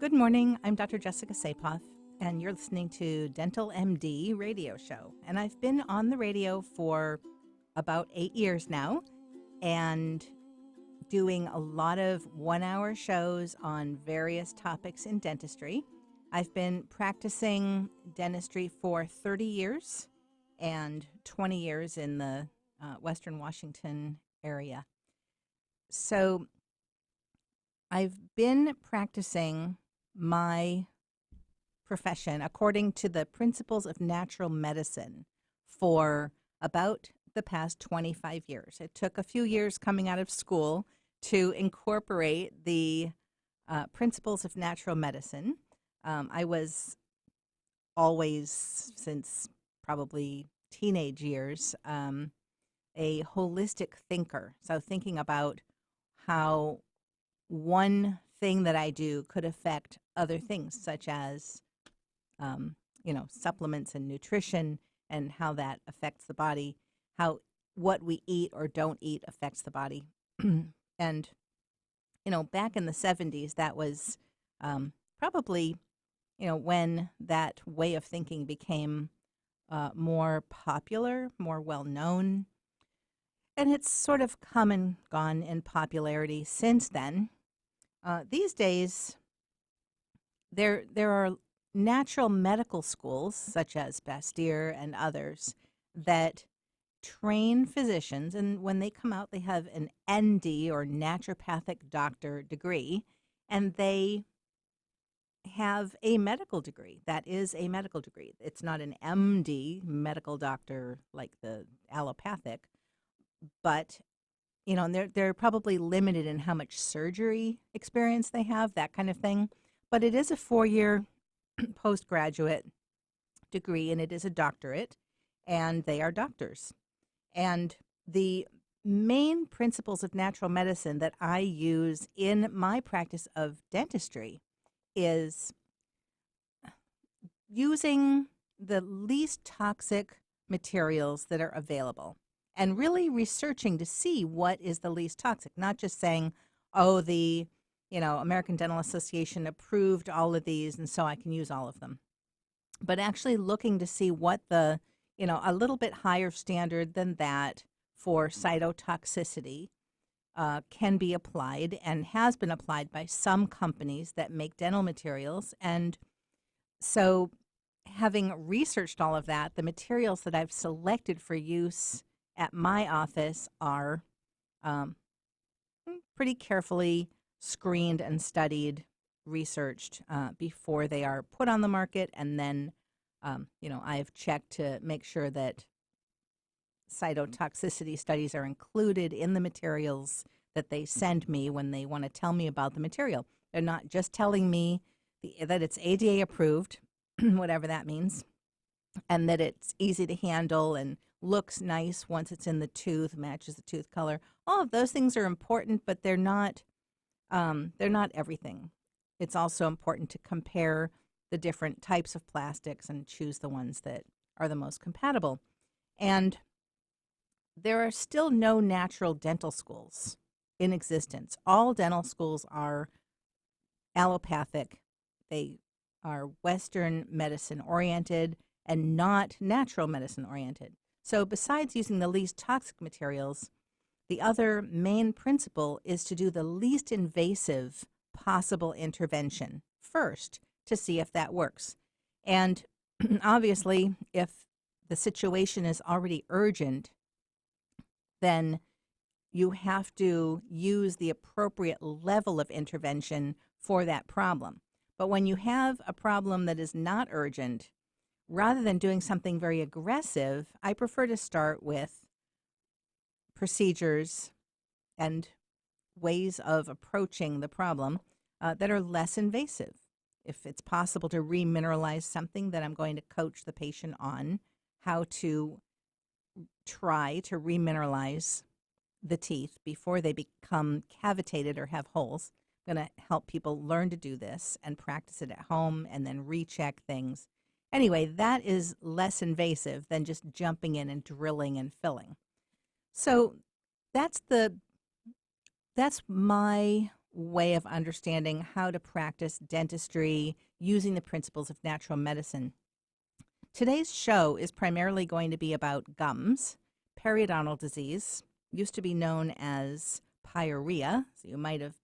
Good morning. I'm Dr. Jessica Saepoff, and you're listening to Dental MD radio show. And I've been on the radio for about 8 years now and doing a lot of 1-hour shows on various topics in dentistry. I've been practicing dentistry for 30 years and 20 years in the Western Washington area. So I've been practicing my profession according to the principles of natural medicine for about the past 25 years. It took a few years coming out of school to incorporate the principles of natural medicine. I was always, since probably teenage years, a holistic thinker. So thinking about how one thing that I do could affect other things, such as, supplements and nutrition, and how that affects the body, how what we eat or don't eat affects the body. And, back in the 70s, that was probably, when that way of thinking became more popular, more well-known. And it's sort of come and gone in popularity since then. These days, there are natural medical schools, such as Bastyr and others, that train physicians, and when they come out, they have an ND or naturopathic doctor degree, and they have a medical degree. That is a medical degree. It's not an MD, medical doctor, like the allopathic, but and they're probably limited in how much surgery experience they have, that kind of thing. But it is a 4-year postgraduate degree, and it is a doctorate, and they are doctors. And the main principles of natural medicine that I use in my practice of dentistry is using the least toxic materials that are available, and really researching to see what is the least toxic, not just saying, oh, the American Dental Association approved all of these, and so I can use all of them. But actually looking to see what a little bit higher standard than that for cytotoxicity can be applied, and has been applied by some companies that make dental materials. And so having researched all of that, the materials that I've selected for use at my office are pretty carefully screened and studied, researched before they are put on the market. And then, I've checked to make sure that cytotoxicity studies are included in the materials that they send me when they want to tell me about the material. They're not just telling me that it's ADA approved, whatever that means, and that it's easy to handle and looks nice once it's in the tooth, matches the tooth color. All of those things are important, but they're not everything. It's also important to compare the different types of plastics and choose the ones that are the most compatible. And there are still no natural dental schools in existence. All dental schools are allopathic. They are Western medicine oriented and not natural medicine oriented. So besides using the least toxic materials, the other main principle is to do the least invasive possible intervention first to see if that works. And obviously, if the situation is already urgent, then you have to use the appropriate level of intervention for that problem. But when you have a problem that is not urgent, rather than doing something very aggressive, I prefer to start with procedures and ways of approaching the problem that are less invasive. If it's possible to remineralize something, then I'm going to coach the patient on how to try to remineralize the teeth before they become cavitated or have holes. I'm going to help people learn to do this and practice it at home and then recheck things. Anyway, that is less invasive than just jumping in and drilling and filling. So that's my way of understanding how to practice dentistry using the principles of natural medicine. Today's show is primarily going to be about gums, periodontal disease, used to be known as pyorrhea. So you might have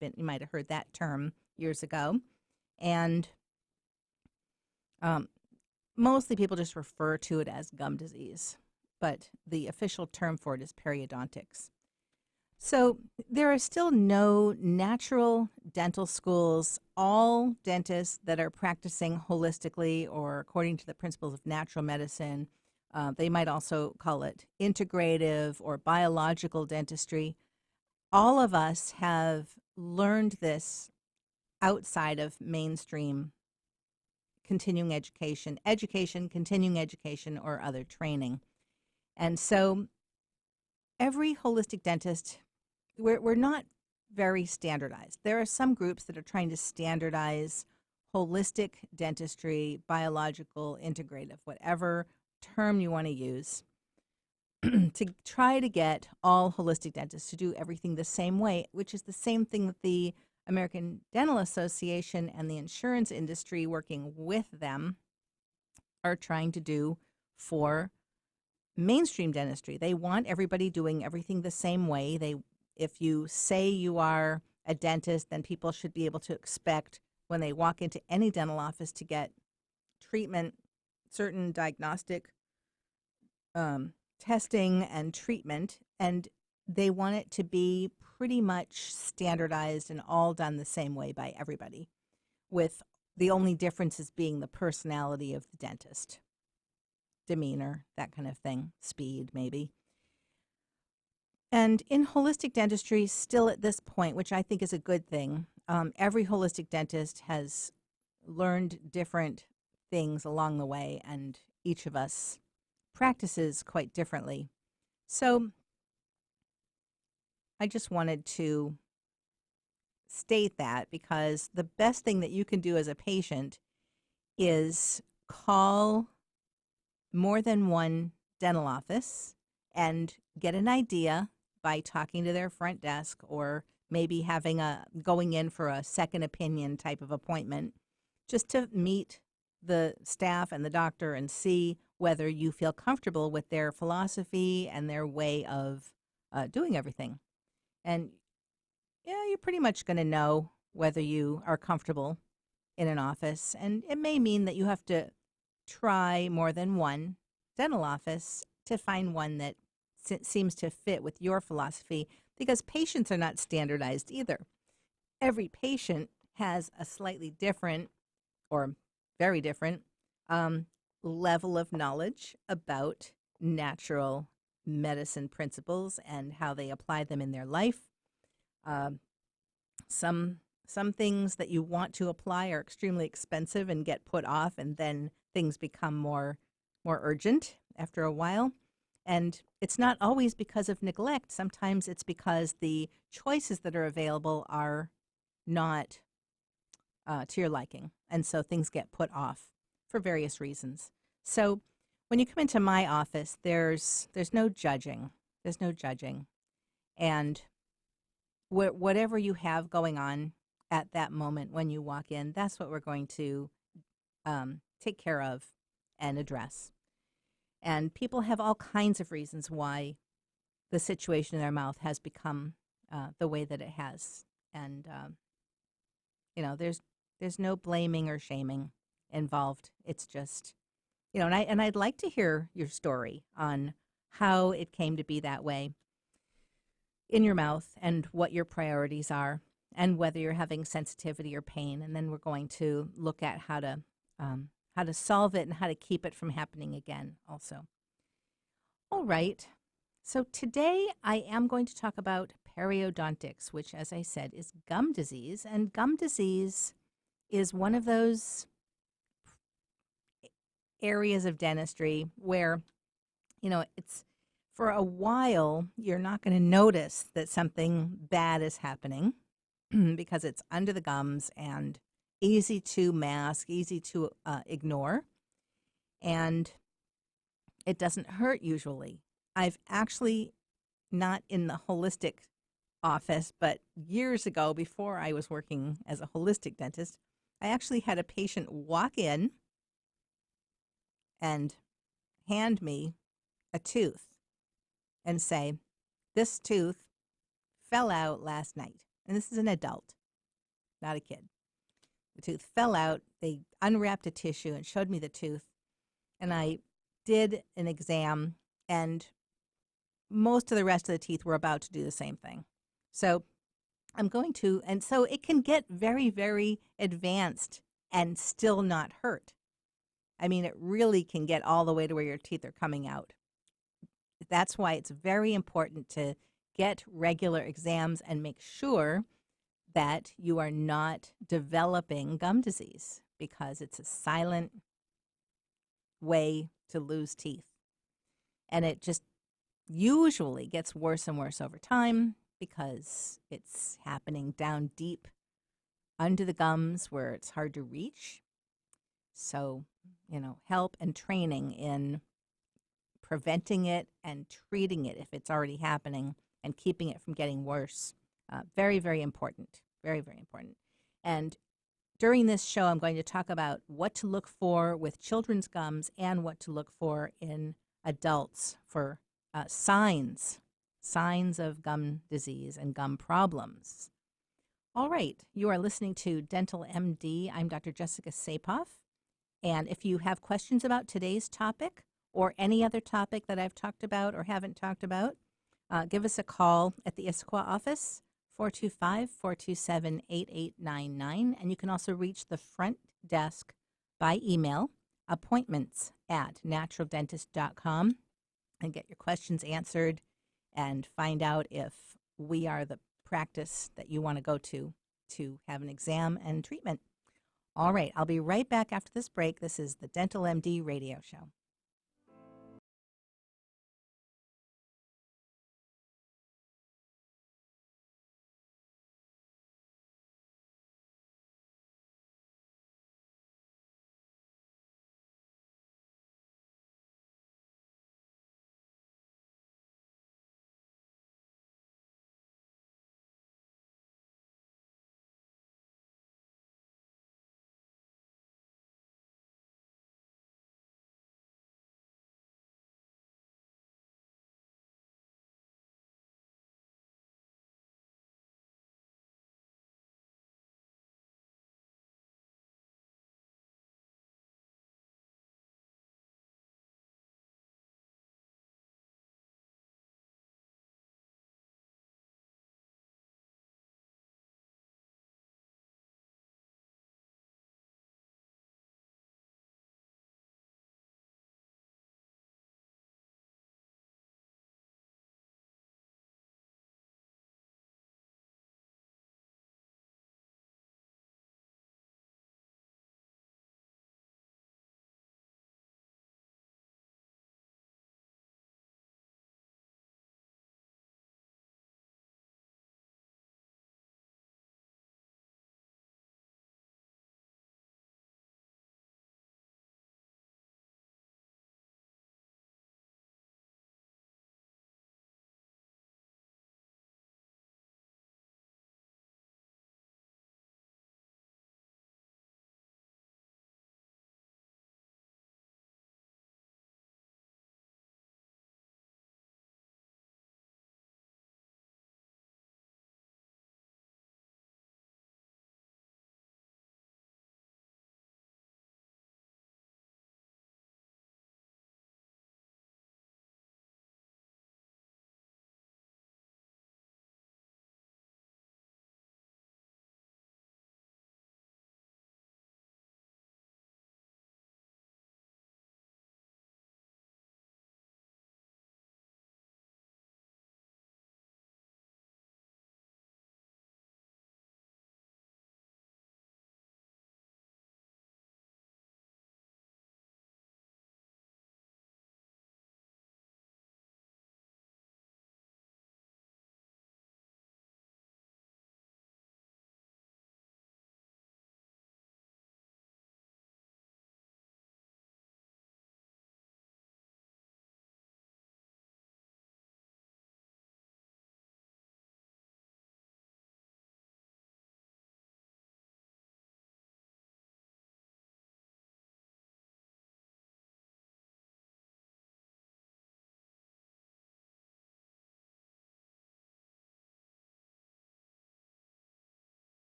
heard that term years ago, and mostly people just refer to it as gum disease, but the official term for it is periodontics. So there are still no natural dental schools. All dentists that are practicing holistically or according to the principles of natural medicine, they might also call it integrative or biological dentistry. All of us have learned this outside of mainstream continuing education, continuing education, or other training. And so every holistic dentist, we're not very standardized. There are some groups that are trying to standardize holistic dentistry, biological, integrative, whatever term you want to use, to try to get all holistic dentists to do everything the same way, which is the same thing that the American Dental Association and the insurance industry working with them are trying to do for mainstream dentistry. They want everybody doing everything the same way. If you say you are a dentist, then people should be able to expect when they walk into any dental office to get treatment, certain diagnostic testing and treatment, and they want it to be pretty much standardized and all done the same way by everybody, with the only differences being the personality of the dentist, demeanor, that kind of thing, speed maybe. And in holistic dentistry, still at this point, which I think is a good thing, every holistic dentist has learned different things along the way, and each of us practices quite differently. So I just wanted to state that, because the best thing that you can do as a patient is call more than one dental office and get an idea by talking to their front desk, or maybe going in for a second opinion type of appointment, just to meet the staff and the doctor and see whether you feel comfortable with their philosophy and their way of doing everything. And yeah, you're pretty much going to know whether you are comfortable in an office. And it may mean that you have to try more than one dental office to find one that seems to fit with your philosophy, because patients are not standardized either. Every patient has a slightly different, or very different, level of knowledge about natural medicine principles and how they apply them in their life. Some things that you want to apply are extremely expensive and get put off, and then things become more urgent after a while. And it's not always because of neglect. Sometimes it's because the choices that are available are not to your liking, and so things get put off for various reasons. So when you come into my office, there's no judging. There's no judging. And whatever you have going on at that moment when you walk in, that's what we're going to take care of and address. And people have all kinds of reasons why the situation in their mouth has become the way that it has. And, there's no blaming or shaming involved. It's just, and I'd like to hear your story on how it came to be that way in your mouth, and what your priorities are, and whether you're having sensitivity or pain. And then we're going to look at how to solve it and how to keep it from happening again also. All right. So today I am going to talk about periodontics, which, as I said, is gum disease. And gum disease is one of those areas of dentistry where, it's, for a while, you're not going to notice that something bad is happening because it's under the gums and easy to mask, easy to ignore, and it doesn't hurt usually. I've actually, not in the holistic office, but years ago, before I was working as a holistic dentist, I actually had a patient walk in and hand me a tooth and say, "This tooth fell out last night." And this is an adult, not a kid. The tooth fell out. They unwrapped a tissue and showed me the tooth. And I did an exam, and most of the rest of the teeth were about to do the same thing. So and so it can get very, very advanced and still not hurt. I mean, it really can get all the way to where your teeth are coming out. That's why it's very important to get regular exams and make sure that you are not developing gum disease, because it's a silent way to lose teeth. And it just usually gets worse and worse over time because it's happening down deep under the gums where it's hard to reach. So, help and training in preventing it and treating it if it's already happening and keeping it from getting worse. Very, very important. Very, very important. And during this show, I'm going to talk about what to look for with children's gums and what to look for in adults for signs of gum disease and gum problems. All right, you are listening to Dental MD. I'm Dr. Jessica Saepoff. And if you have questions about today's topic or any other topic that I've talked about or haven't talked about, give us a call at the Issaquah office, 425-427-8899. And you can also reach the front desk by email, appointments@naturaldentist.com, and get your questions answered and find out if we are the practice that you want to go to have an exam and treatment. All right, I'll be right back after this break. This is the Dental MD radio show.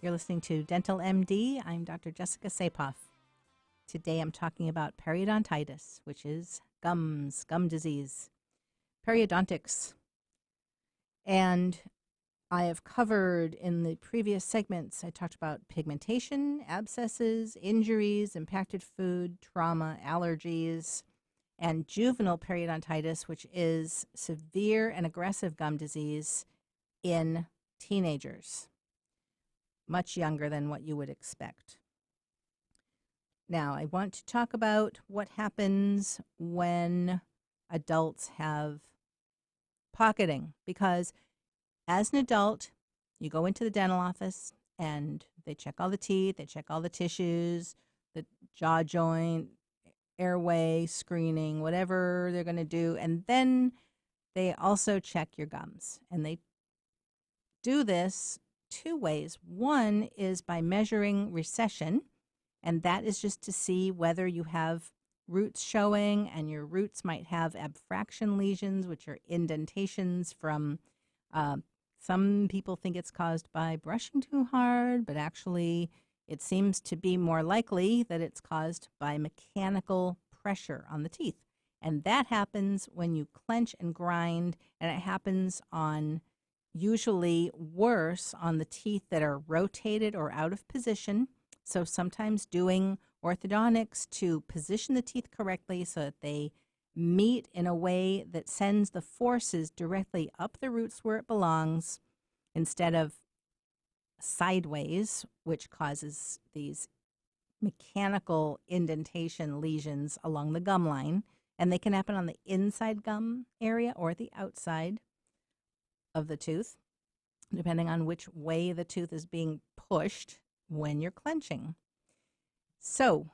You're listening to Dental MD. I'm Dr. Jessica Saepoff. Today I'm talking about periodontitis, which is gum disease, periodontics. And I have covered in the previous segments, I talked about pigmentation, abscesses, injuries, impacted food, trauma, allergies, and juvenile periodontitis, which is severe and aggressive gum disease in teenagers, much younger than what you would expect. Now, I want to talk about what happens when adults have pocketing, because as an adult, you go into the dental office and they check all the teeth, they check all the tissues, the jaw joint, airway screening, whatever they're going to do, and then they also check your gums. And they do this two ways. One is by measuring recession, and that is just to see whether you have roots showing, and your roots might have abfraction lesions, which are indentations from, some people think it's caused by brushing too hard, but actually it seems to be more likely that it's caused by mechanical pressure on the teeth. And that happens when you clench and grind, and it happens on usually worse on the teeth that are rotated or out of position. So sometimes doing orthodontics to position the teeth correctly so that they meet in a way that sends the forces directly up the roots where it belongs instead of sideways, which causes these mechanical indentation lesions along the gum line. And they can happen on the inside gum area or the outside of the tooth, depending on which way the tooth is being pushed when you're clenching. So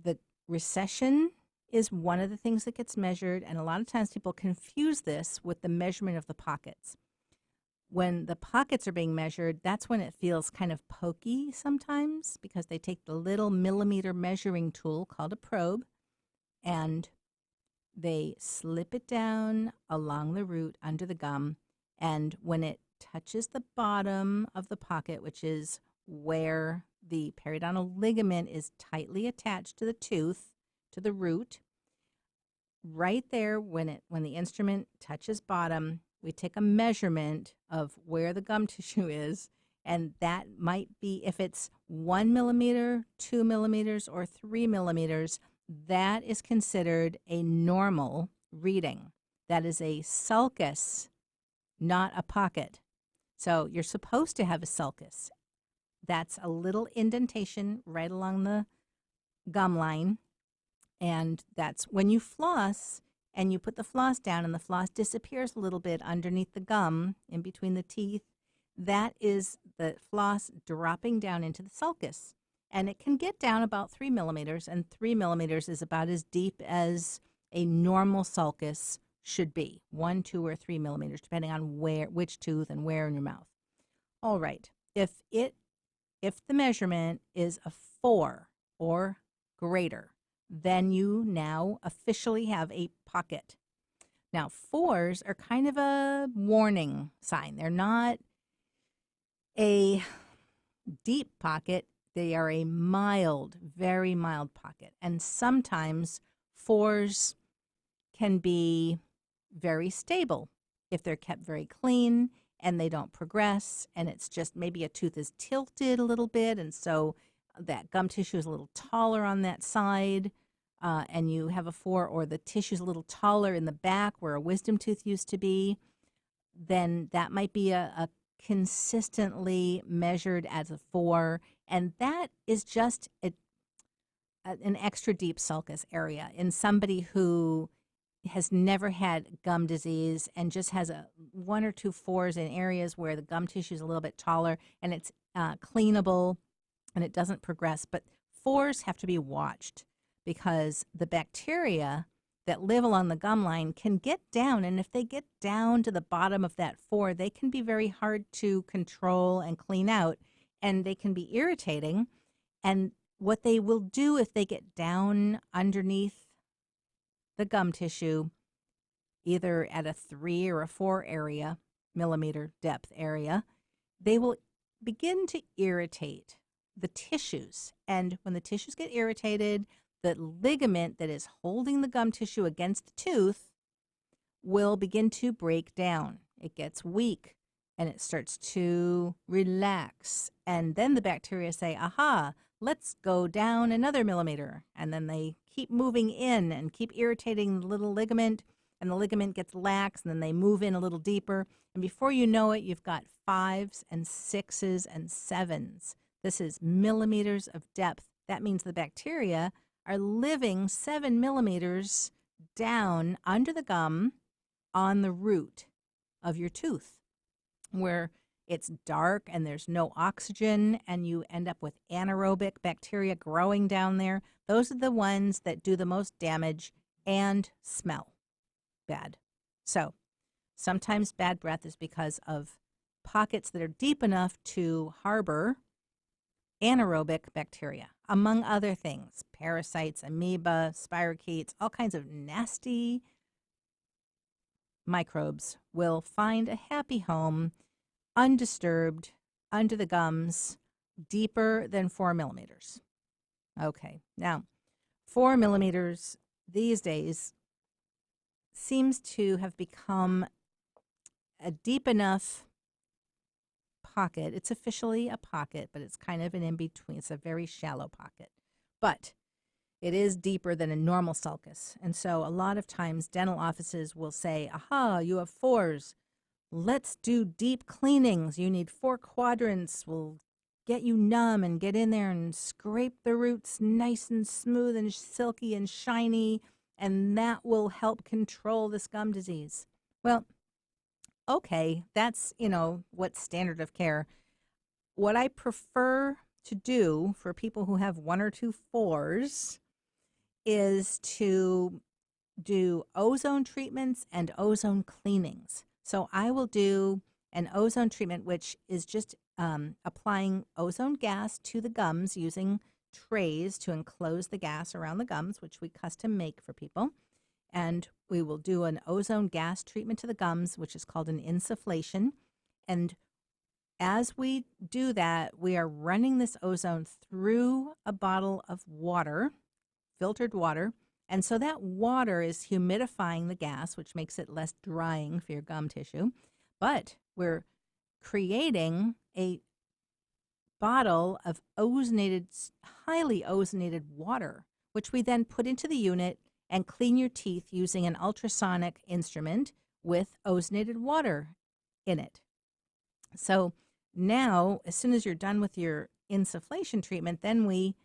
the recession is one of the things that gets measured, and a lot of times people confuse this with the measurement of the pockets. When the pockets are being measured, that's when it feels kind of pokey sometimes, because they take the little millimeter measuring tool called a probe and they slip it down along the root under the gum, and when it touches the bottom of the pocket, which is where the periodontal ligament is tightly attached to the tooth, to the root, right there when the instrument touches bottom, we take a measurement of where the gum tissue is, and that might be, if it's 1 millimeter, 2 millimeters, or 3 millimeters, that is considered a normal reading. That is a sulcus, not a pocket. So you're supposed to have a sulcus. That's a little indentation right along the gum line. And that's when you floss and you put the floss down and the floss disappears a little bit underneath the gum in between the teeth. That is the floss dropping down into the sulcus. And it can get down about 3 millimeters, and 3 millimeters is about as deep as a normal sulcus should be, 1, 2, or 3 millimeters, depending on which tooth and where in your mouth. All right, if the measurement is a 4 or greater, then you now officially have a pocket. Now, 4s are kind of a warning sign. They're not a deep pocket. They are a mild, very mild pocket. And sometimes 4s can be very stable if they're kept very clean and they don't progress, and it's just maybe a tooth is tilted a little bit, and so that gum tissue is a little taller on that side, and you have a 4, or the tissue is a little taller in the back where a wisdom tooth used to be, then that might be a consistently measured as a 4, and that is just an extra deep sulcus area in somebody who has never had gum disease and just has 1 or 2 4s in areas where the gum tissue is a little bit taller and it's cleanable and it doesn't progress. But 4s have to be watched because the bacteria that live along the gum line can get down, and if they get down to the bottom of that 4, they can be very hard to control and clean out, and they can be irritating. And what they will do if they get down underneath the gum tissue, either at a 3 or a 4 millimeter depth area, they will begin to irritate the tissues. And when the tissues get irritated, the ligament that is holding the gum tissue against the tooth will begin to break down. It gets weak and it starts to relax. And then the bacteria say, aha, let's go down another millimeter. And then they keep moving in and keep irritating the little ligament, and the ligament gets lax, and then they move in a little deeper. And before you know it, you've got 5s and 6s and 7s. This is millimeters of depth. That means the bacteria are living 7 millimeters down under the gum on the root of your tooth, where it's dark and there's no oxygen, and you end up with anaerobic bacteria growing down there. Those are the ones that do the most damage and smell bad. So sometimes bad breath is because of pockets that are deep enough to harbor anaerobic bacteria, among other things, parasites, amoeba, spirochetes, all kinds of nasty microbes will find a happy home undisturbed under the gums deeper than 4 millimeters. Okay, now 4 millimeters these days seems to have become a deep enough pocket. It's officially a pocket, but it's kind of an in-between. It's a very shallow pocket. But it is deeper than a normal sulcus. And so a lot of times dental offices will say, aha, you have 4s. Let's do deep cleanings. You need 4 quadrants. We'll get you numb and get in there and scrape the roots nice and smooth and silky and shiny, and that will help control this gum disease. Well, okay, that's, what's standard of care. What I prefer to do for people who have 1 or 2 4s is to do ozone treatments and ozone cleanings. So I will do an ozone treatment, which is just applying ozone gas to the gums using trays to enclose the gas around the gums, which we custom make for people. And we will do an ozone gas treatment to the gums, which is called an insufflation. And as we do that, we are running this ozone through a bottle of water, filtered water. And so that water is humidifying the gas, which makes it less drying for your gum tissue. But we're creating a bottle of highly ozonated water, which we then put into the unit and clean your teeth using an ultrasonic instrument with ozonated water in it. So now, as soon as you're done with your insufflation treatment, then we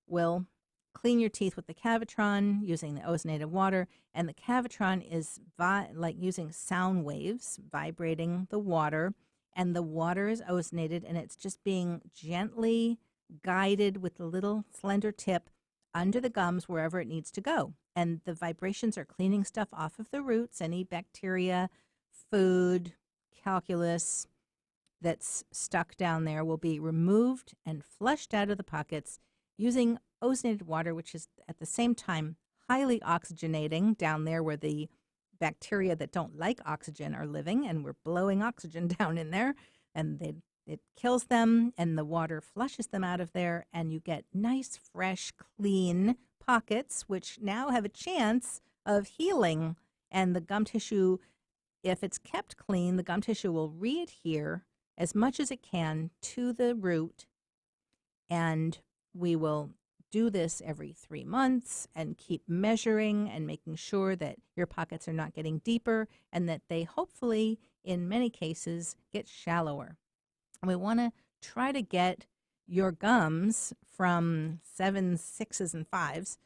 will clean your teeth with the Cavitron using the ozonated water. And the Cavitron is like using sound waves, vibrating the water. And the water is ozonated, and it's just being gently guided with the little slender tip under the gums wherever it needs to go. And the vibrations are cleaning stuff off of the roots, any bacteria, food, calculus that's stuck down there will be removed and flushed out of the pockets using ozonated water, which is at the same time highly oxygenating down there where the bacteria that don't like oxygen are living, and we're blowing oxygen down in there, and it kills them, and the water flushes them out of there, and you get nice, fresh, clean pockets, which now have a chance of healing. And the gum tissue, if it's kept clean, the gum tissue will readhere as much as it can to the root, and we will do this every 3 months and keep measuring and making sure that your pockets are not getting deeper and that they hopefully, in many cases, get shallower. And we want to try to get your gums from 7s, 6s, and 5s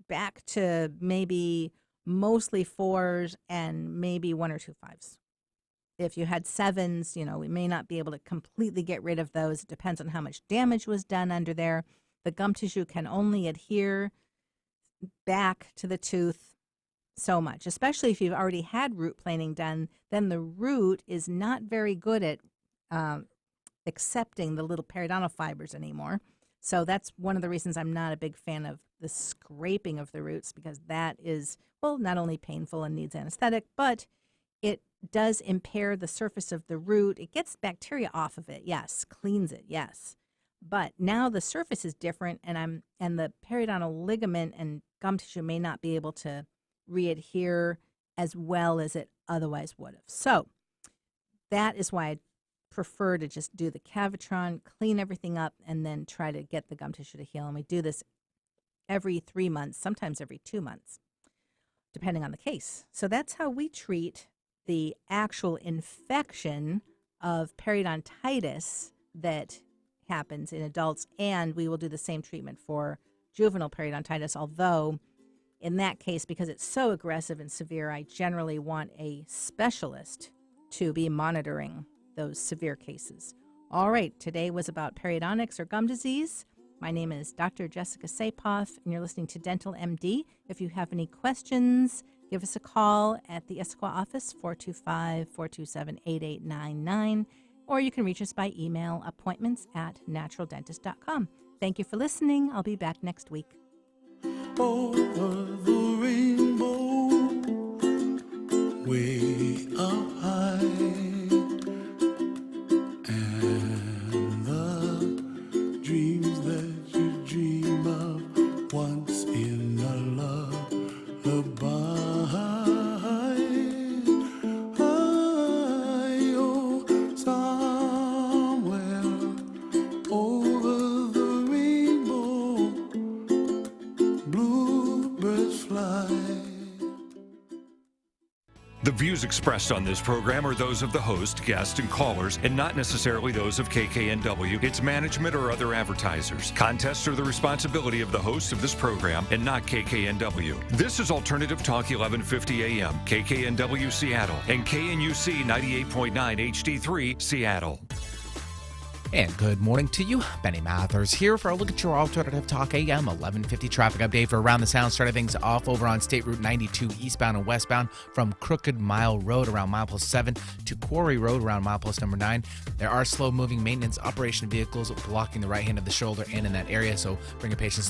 back to maybe mostly 4s and maybe 1 or 2 5s. If you had 7s, we may not be able to completely get rid of those. It depends on how much damage was done under there. The gum tissue can only adhere back to the tooth so much, especially if you've already had root planing done. Then the root is not very good at accepting the little periodontal fibers anymore. So that's one of the reasons I'm not a big fan of the scraping of the roots, because that is, well, not only painful and needs anesthetic, but it does impair the surface of the root. It gets bacteria off of it, yes, cleans it, yes. But now the surface is different, and the periodontal ligament and gum tissue may not be able to readhere as well as it otherwise would have. So that is why I prefer to just do the Cavitron, clean everything up, and then try to get the gum tissue to heal. And we do this every 3 months, sometimes every 2 months, depending on the case. So that's how we treat the actual infection of periodontitis that happens in adults, and we will do the same treatment for juvenile periodontitis, although in that case, because it's so aggressive and severe, I generally want a specialist to be monitoring those severe cases. All right, today was about periodontics or gum disease. My name is Dr. Jessica Saepoff, and you're listening to Dental MD. If you have any questions, give us a call at the Issaquah office, 425-427-8899, or you can reach us by email, appointments@naturaldentist.com. Thank you for listening. I'll be back next week. Over the rainbow, way up high, and the dreams that you dream of once in a lullaby. Oh, somewhere over the rainbow, bluebirds fly. The views expressed on this program are those of the host, guests, and callers, and not necessarily those of KKNW, its management, or other advertisers. Contests are the responsibility of the host of this program and not KKNW. This is Alternative Talk 1150 AM, KKNW Seattle, and KNUC 98.9 HD3 Seattle. And good morning to you. Benny Mathers here for a look at your Alternative Talk AM 1150 traffic update for Around the Sound. Starting things off over on State Route 92 eastbound and westbound from Crooked Mile Road around milepost 7 to Quarry Road around milepost number 9. There are slow-moving maintenance operation vehicles blocking the right hand of the shoulder and in that area, so bring your patients